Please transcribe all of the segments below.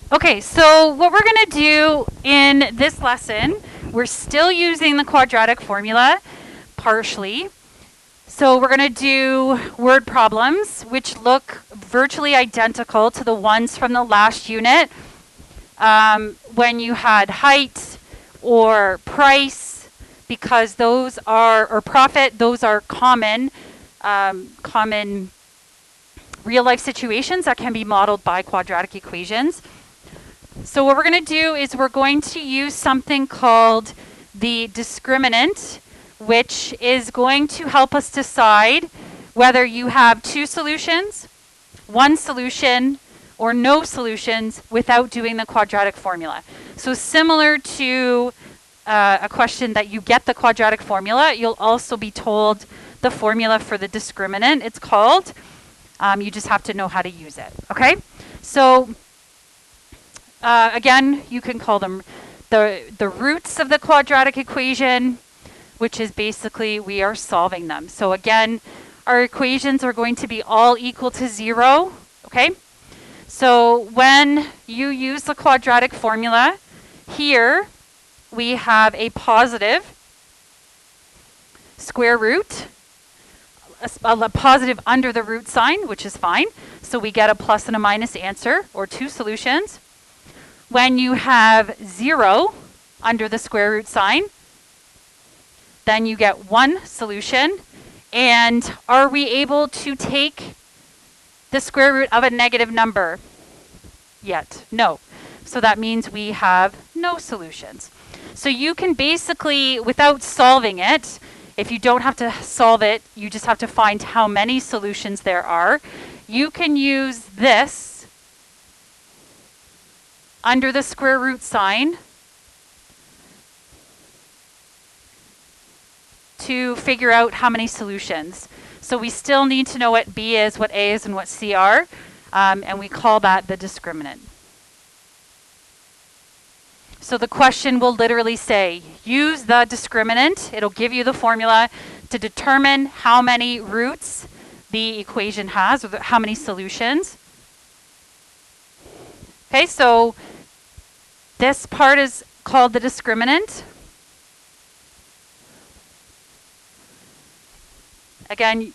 Okay, so what we're going to do in this lesson, we're still using the quadratic formula partially. So we're going to do word problems, which look virtually identical to the ones from the last unit. When you had height or price, because those are, or profit, those are common real life situations that can be modeled by quadratic equations. So what we're going to do is we're going to use something called the discriminant, which is going to help us decide whether you have two solutions, one solution, or no solutions without doing the quadratic formula. So similar to a question that you get the quadratic formula, you'll also be told the formula for the discriminant, it's called. You just have to know how to use it, okay? So again, you can call them the roots of the quadratic equation, which is basically we are solving them. So again, our equations are going to be all equal to 0, okay? So when you use the quadratic formula, here we have a positive square root, a positive under the root sign, which is fine. So we get a plus and a minus answer, or two solutions. When you have 0 under the square root sign, then you get one solution. And are we able to take the square root of a negative number yet? No. So that means we have no solutions. So you can basically, without solving it, if you don't have to solve it, you just have to find how many solutions there are. You can use this under the square root sign to figure out how many solutions. So we still need to know what B is, what A is, and what C are, and we call that the discriminant. So the question will literally say, use the discriminant. It'll give you the formula to determine how many roots the equation has, or how many solutions. Okay, so this part is called the discriminant. Again,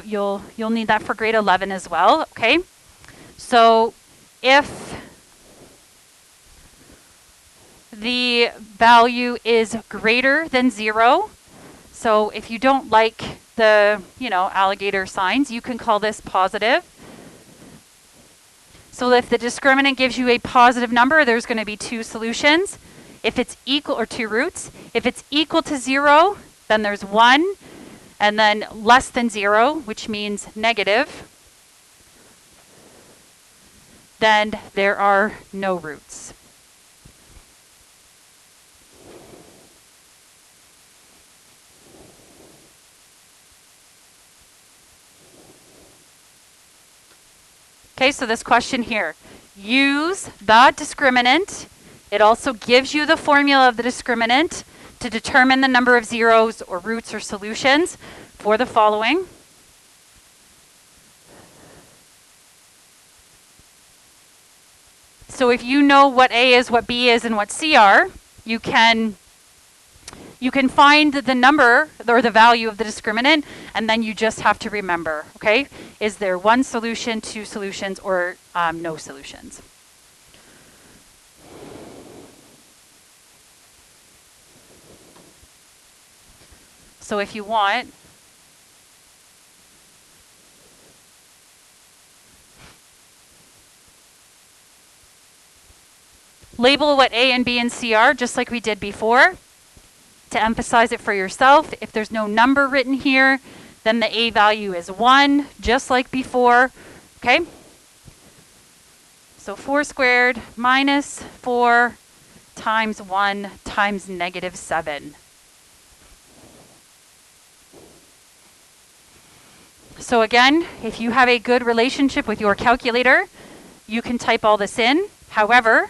you'll need that for grade 11 as well, okay? So if the value is greater than 0, so if you don't like the, alligator signs, you can call this positive. So if the discriminant gives you a positive number, there's going to be two solutions. If it's equal, or two roots. If it's equal to 0, then there's one, and then less than 0, which means negative, then there are no roots. Okay, so this question here, use the discriminant. It also gives you the formula of the discriminant to determine the number of zeros or roots or solutions for the following. So if you know what A is, what B is, and what C are, you can find the number or the value of the discriminant, and then you just have to remember, okay? Is there one solution, two solutions, or no solutions? So if you want, label what A and B and C are, just like we did before, to emphasize it for yourself. If there's no number written here, then the A value is 1, just like before, okay? So 4 squared minus 4 times 1 times negative 7. So again, if you have a good relationship with your calculator, you can type all this in. However,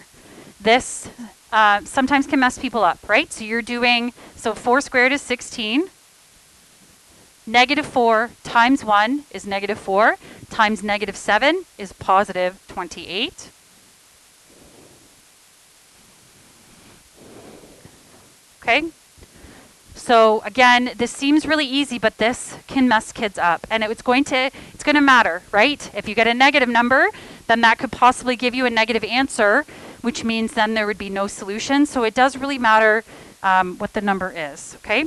this sometimes can mess people up, right? So you're doing, so 4 squared is 16. Negative 4 times 1 is negative 4, times negative 7 is positive 28. okay? So again, this seems really easy, but this can mess kids up, and it's going to matter, right? If you get a negative number, then that could possibly give you a negative answer, which means then there would be no solution. So it does really matter what the number is, okay?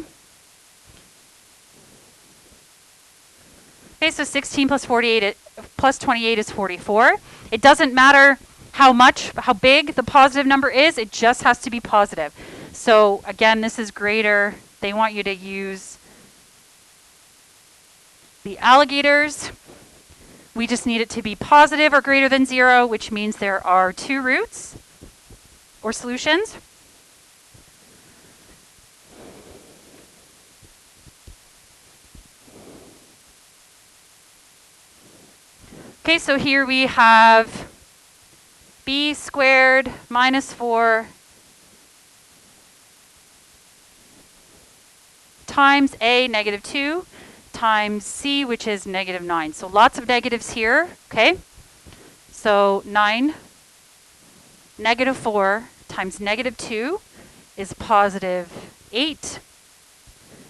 Okay, so 16 plus 48 plus 28 is 44. It doesn't matter how big the positive number is, it just has to be positive. So again, this is greater. They want you to use the alligators. We just need it to be positive or greater than 0, which means there are 2 roots or solutions. Okay, so here we have b squared minus 4 times a, negative 2, times c, which is negative 9. So lots of negatives here, okay? So 9, negative 4 times negative 2 is positive 8,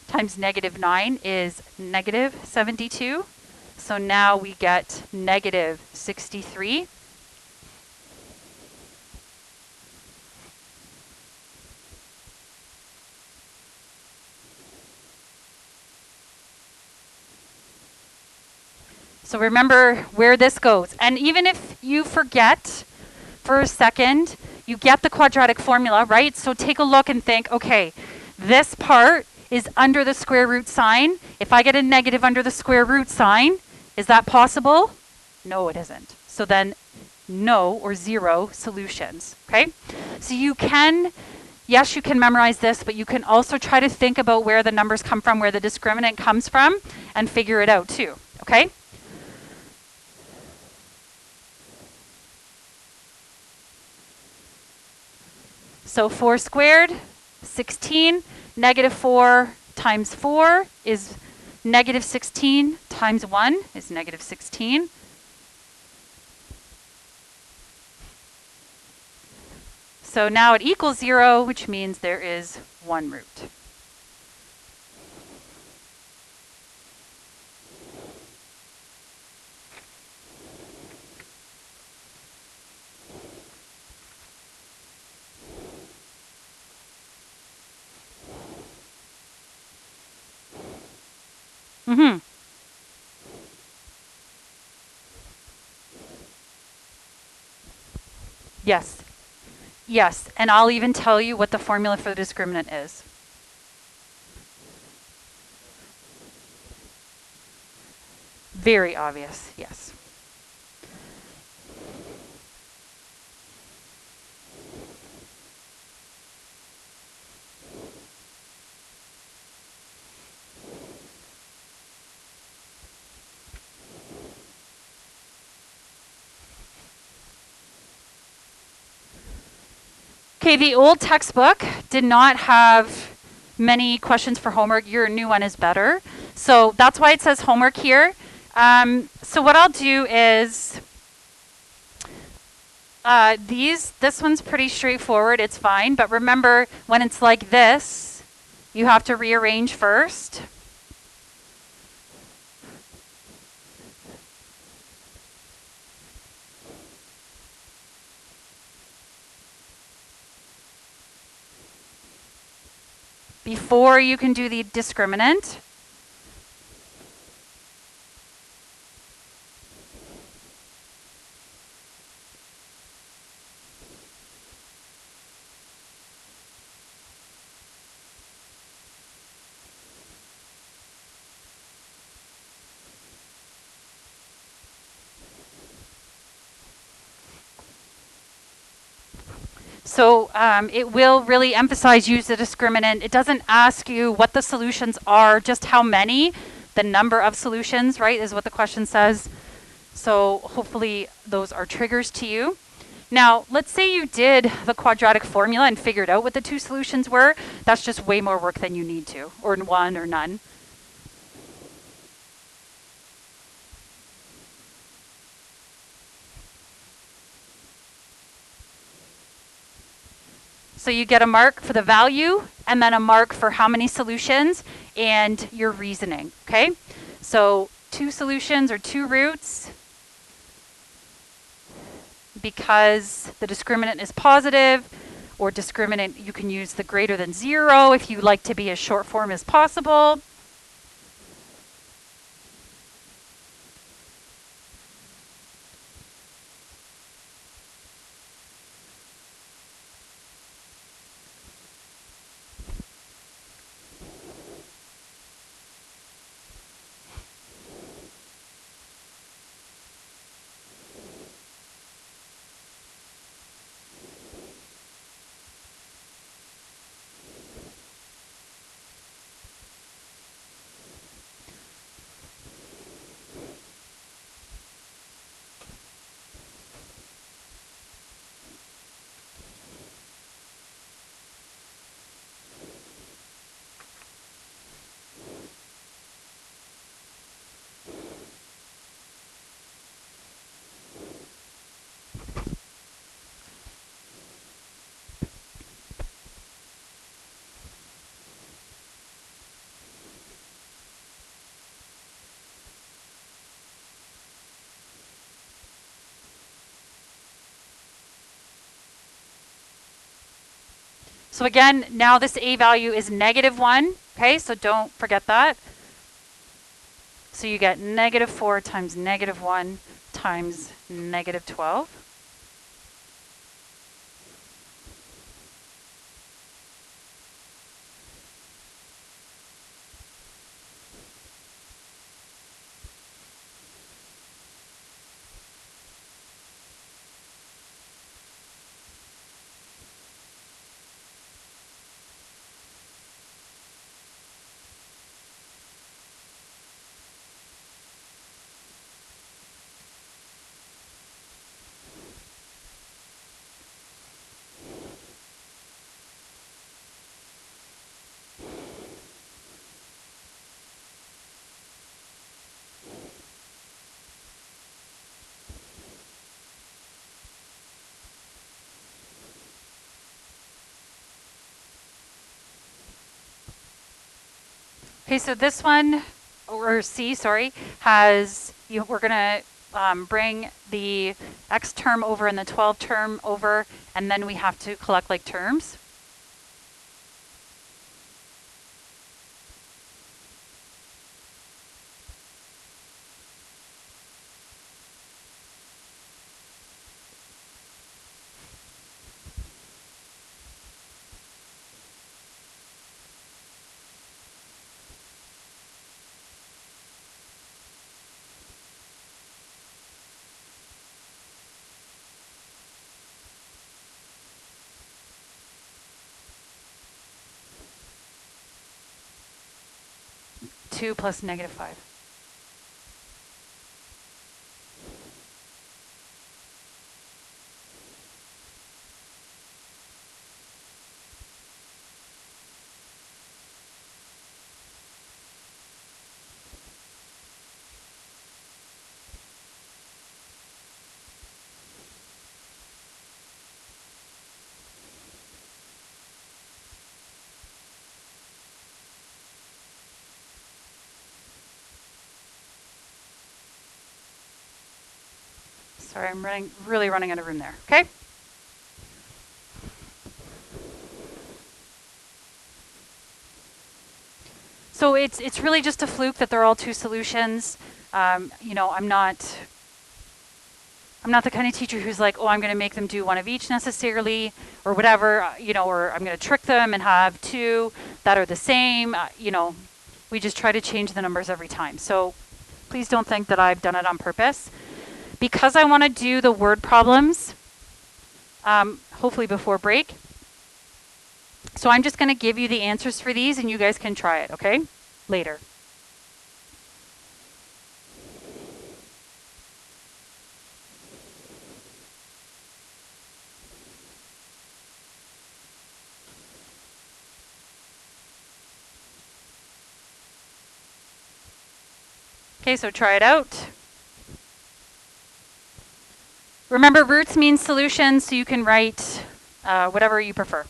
times negative 9 is negative 72. So now we get negative 63. So remember where this goes. And even if you forget for a second, you get the quadratic formula, right? So take a look and think, okay, this part is under the square root sign. If I get a negative under the square root sign, is that possible? No, it isn't. So then no or 0 solutions, okay? So you can, yes, you can memorize this, but you can also try to think about where the numbers come from, where the discriminant comes from, and figure it out too, okay? So 4 squared, 16, negative 4 times 4 is negative 16 times 1 is negative 16. So now it equals 0, which means there is 1 root. Mm-hmm. Yes. Yes, and I'll even tell you what the formula for the discriminant is. Very obvious, yes. Okay, the old textbook did not have many questions for homework. Your new one is better. So that's why it says homework here. So what I'll do is, this one's pretty straightforward, it's fine. But remember, when it's like this, you have to rearrange first. Before you can do the discriminant. So it will really emphasize use the discriminant. It doesn't ask you what the solutions are, just how many. The number of solutions, right, is what the question says. So hopefully those are triggers to you. Now, let's say you did the quadratic formula and figured out what the 2 solutions were. That's just way more work than you need to, or 1 or none. So you get a mark for the value and then a mark for how many solutions and your reasoning, okay? So 2 solutions or 2 roots, because the discriminant is positive, or discriminant, you can use the greater than 0 if you like to be as short form as possible. So again, now this A value is -1, okay? So don't forget that. So you get -4 times -1 times -12. Okay, so this one, or C, sorry, has, we're going to bring the X term over and the 12 term over, and then we have to collect like terms. Two plus -5. Sorry, I'm really running out of room there, okay? So it's really just a fluke that they're all 2 solutions. You know, I'm not the kind of teacher who's like, oh, I'm going to make them do one of each necessarily, or whatever, you know, or I'm going to trick them and have 2 that are the same. You know, we just try to change the numbers every time. So please don't think that I've done it on purpose. Because I want to do the word problems, hopefully before break. So I'm just going to give you the answers for these and you guys can try it, okay? Later. Okay, so try it out. Remember, roots mean solutions, so you can write whatever you prefer.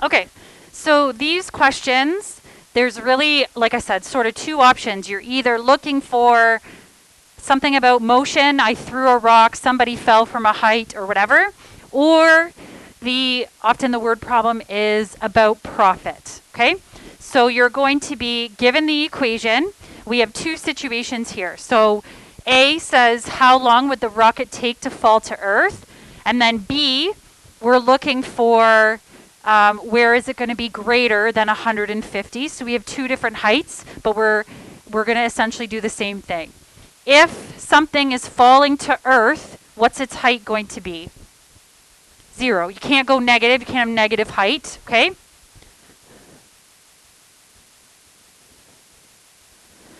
Okay, so these questions, there's really, like I said, sort of two options. You're either looking for something about motion, I threw a rock, somebody fell from a height or whatever, or often the word problem is about profit, okay? So you're going to be given the equation. We have two situations here. So A says, how long would the rocket take to fall to Earth? And then B, we're looking for where is it going to be greater than 150. So we have two different heights, but we're going to essentially do the same thing. If something is falling to Earth, what's its height going to be? 0. You can't go negative. You can't have negative height, okay?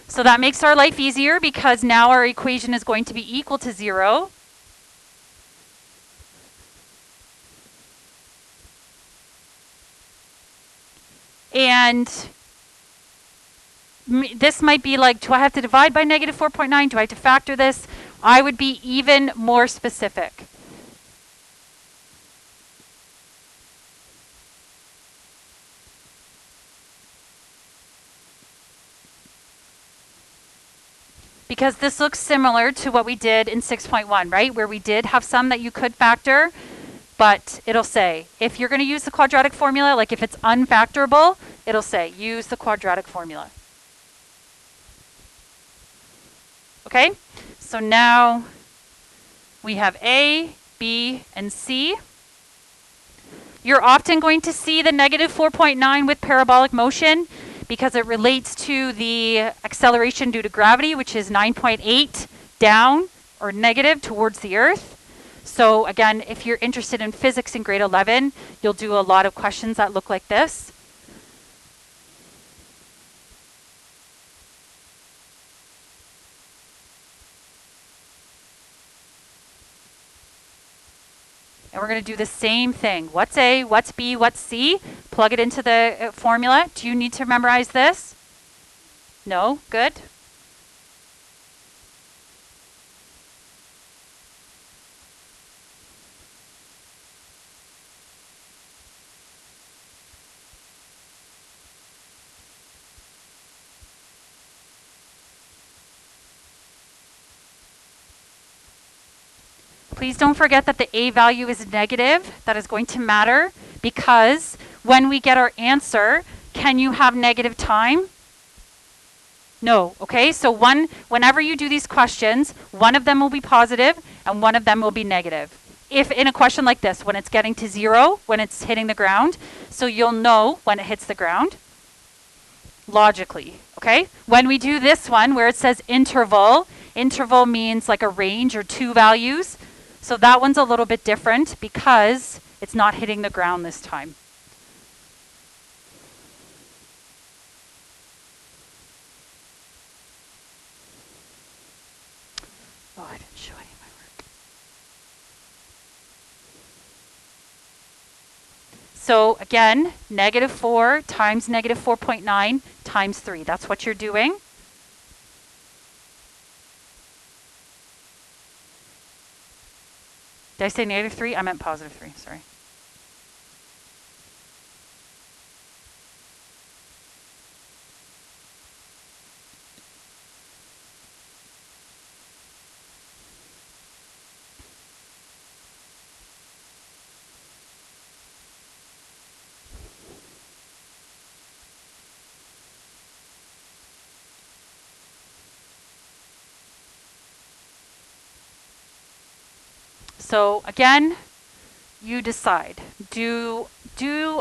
So that makes our life easier because now our equation is going to be equal to 0. And this might be like, do I have to divide by negative 4.9? Do I have to factor this? I would be even more specific. Because this looks similar to what we did in 6.1, right? Where we did have some that you could factor, but it'll say, if you're going to use the quadratic formula, like if it's unfactorable, it'll say, use the quadratic formula. Okay, so now we have A, B, and C. You're often going to see the negative 4.9 with parabolic motion because it relates to the acceleration due to gravity, which is 9.8 down or negative towards the Earth. So again, if you're interested in physics in grade 11, you'll do a lot of questions that look like this. And we're going to do the same thing. What's A, what's B, what's C? Plug it into the formula. Do you need to memorize this? No? Good. Please don't forget that the A value is negative. That is going to matter because when we get our answer, can you have negative time? No, okay? So whenever you do these questions, one of them will be positive and one of them will be negative. If in a question like this, when it's getting to 0, when it's hitting the ground, so you'll know when it hits the ground logically, okay? When we do this one where it says interval means like a range or two values. So that one's a little bit different because it's not hitting the ground this time. Oh, I didn't show any of my work. So again, negative 4 times negative 4.9 times 3. That's what you're doing. Did I say negative 3? I meant positive 3, sorry. So again, you decide. Do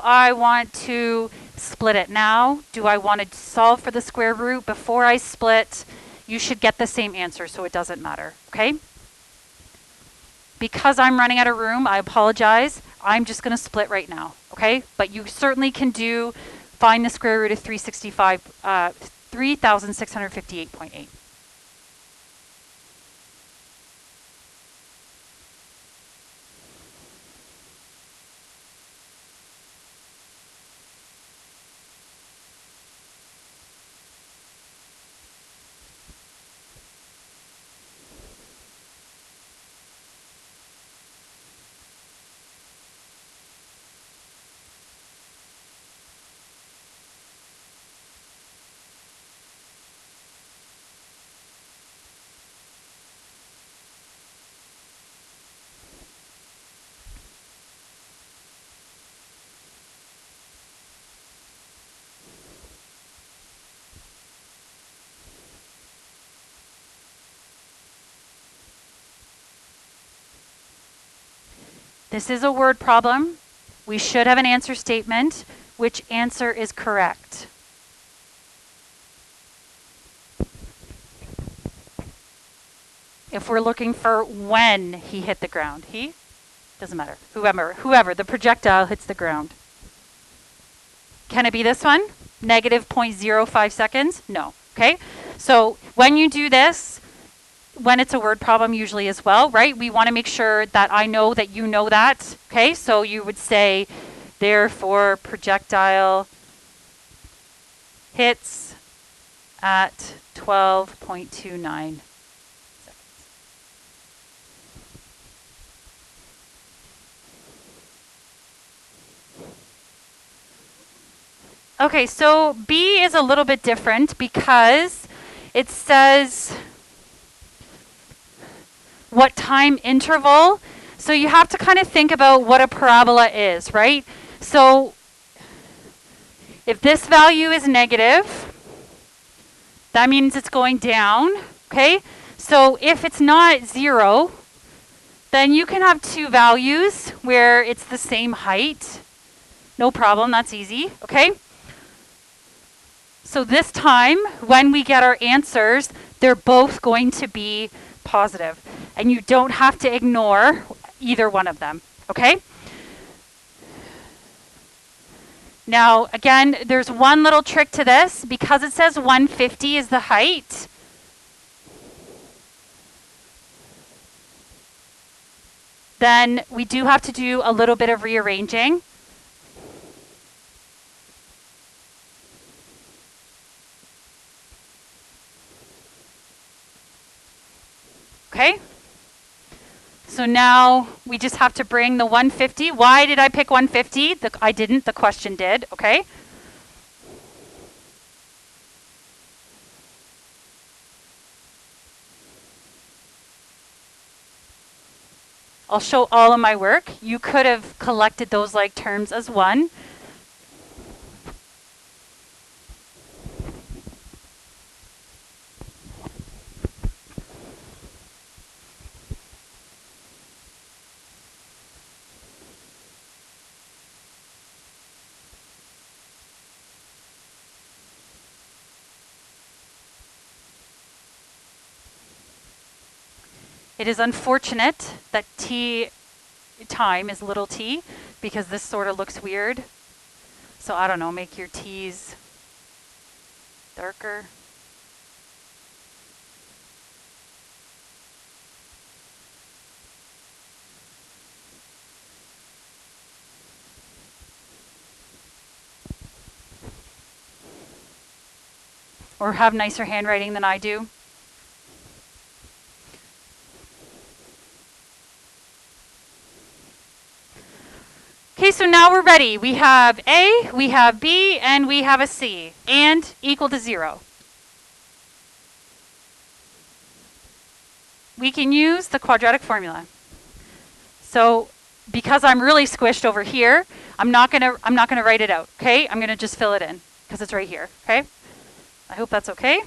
I want to split it now? Do I want to solve for the square root before I split? You should get the same answer, so it doesn't matter, okay? Because I'm running out of room, I apologize. I'm just going to split right now, okay? But you certainly can find the square root of 3,658.8. This is a word problem. We should have an answer statement. Which answer is correct? If we're looking for when he hit the ground, he? Doesn't matter. Whoever, the projectile hits the ground. Can it be this one? Negative 0.05 seconds? No. Okay? So when you do this, when it's a word problem usually as well, right? We want to make sure that I know that you know that. Okay? So you would say, therefore, projectile hits at 12.29 seconds. Okay, so B is a little bit different because it says what time interval. So you have to kind of think about what a parabola is, right? So if this value is negative, that means it's going down, okay? So if it's not 0, then you can have two values where it's the same height. No problem, that's easy, okay? So this time, when we get our answers, they're both going to be positive. And you don't have to ignore either one of them, okay? Now, again, there's one little trick to this. Because it says 150 is the height, then we do have to do a little bit of rearranging. Okay? So now we just have to bring the 150. Why did I pick 150? I didn't, the question did, okay? I'll show all of my work. You could have collected those like terms as one. It is unfortunate that t time is little t because this sort of looks weird. So I don't know, make your t's darker. Or have nicer handwriting than I do. Okay, so now we're ready. We have A, we have B, and we have a C, and equal to 0. We can use the quadratic formula. So because I'm really squished over here, I'm not gonna write it out, okay? I'm gonna just fill it in because it's right here, okay? I hope that's okay.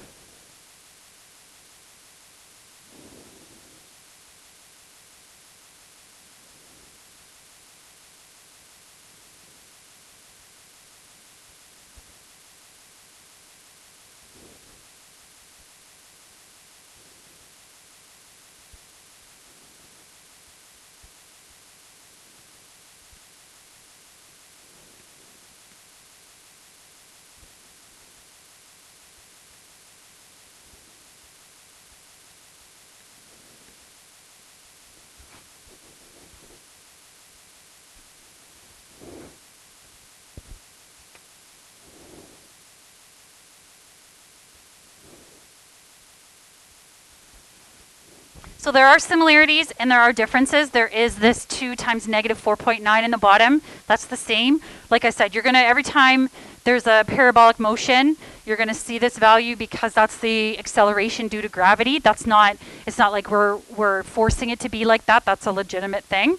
So there are similarities and there are differences. There is this 2 times negative 4.9 in the bottom. That's the same. Like I said, you're going to, every time there's a parabolic motion, you're going to see this value because that's the acceleration due to gravity. It's not like we're forcing it to be like that. That's a legitimate thing.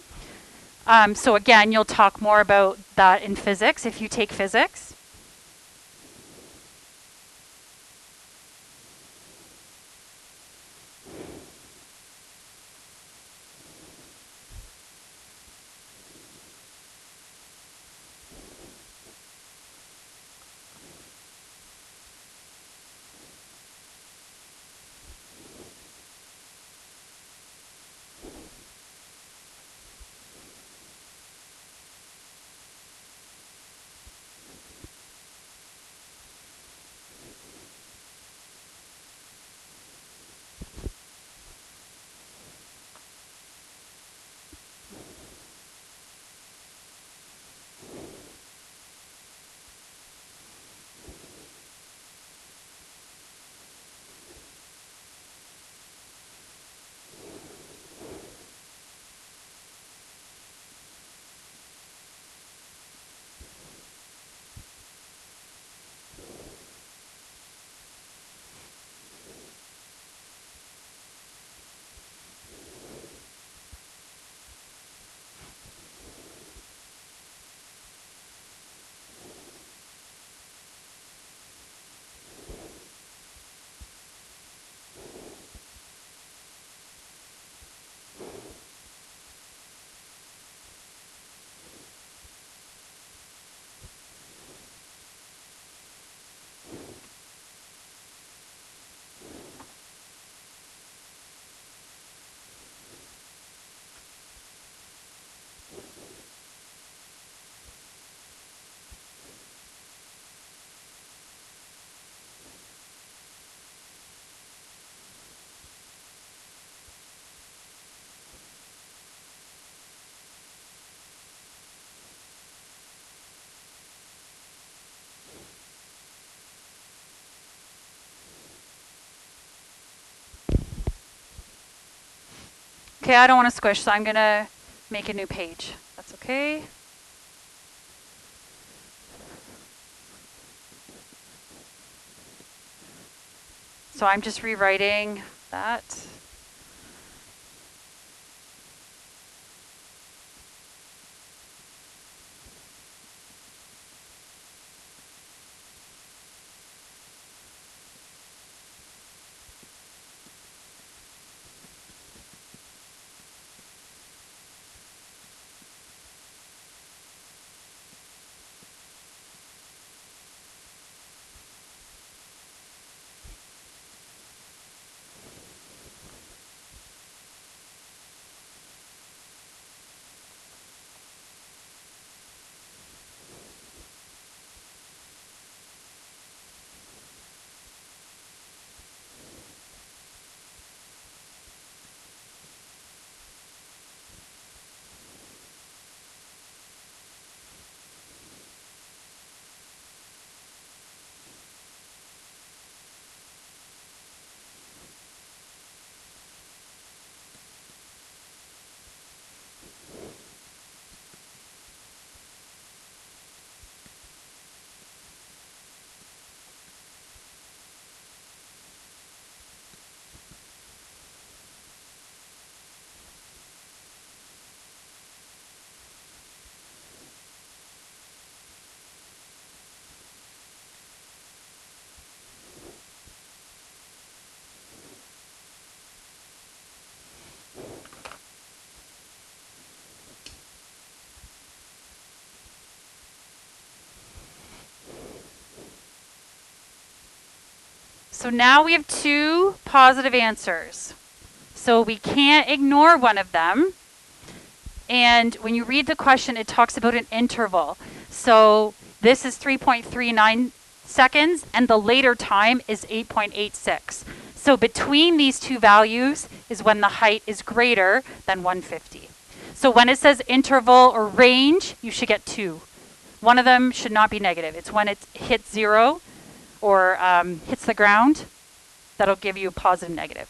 So again, you'll talk more about that in physics if you take physics. Okay, I don't want to squish, so I'm going to make a new page. That's okay. So I'm just rewriting that. So now we have two positive answers. So we can't ignore one of them. And when you read the question, it talks about an interval. So this is 3.39 seconds, and the later time is 8.86. So between these two values is when the height is greater than 150. So when it says interval or range, you should get two. One of them should not be negative. It's when it hits zero or hits the ground, that'll give you a positive, negative.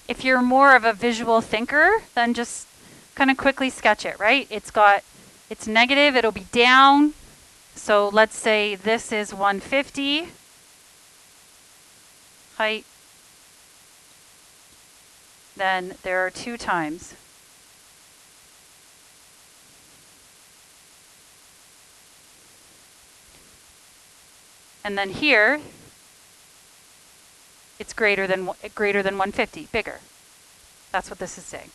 If you're more of a visual thinker, then just kind of quickly sketch it, right? It's negative, it'll be down. So let's say this is 150 height. Then there are two times. And then here, it's greater than 150, bigger. That's what this is saying.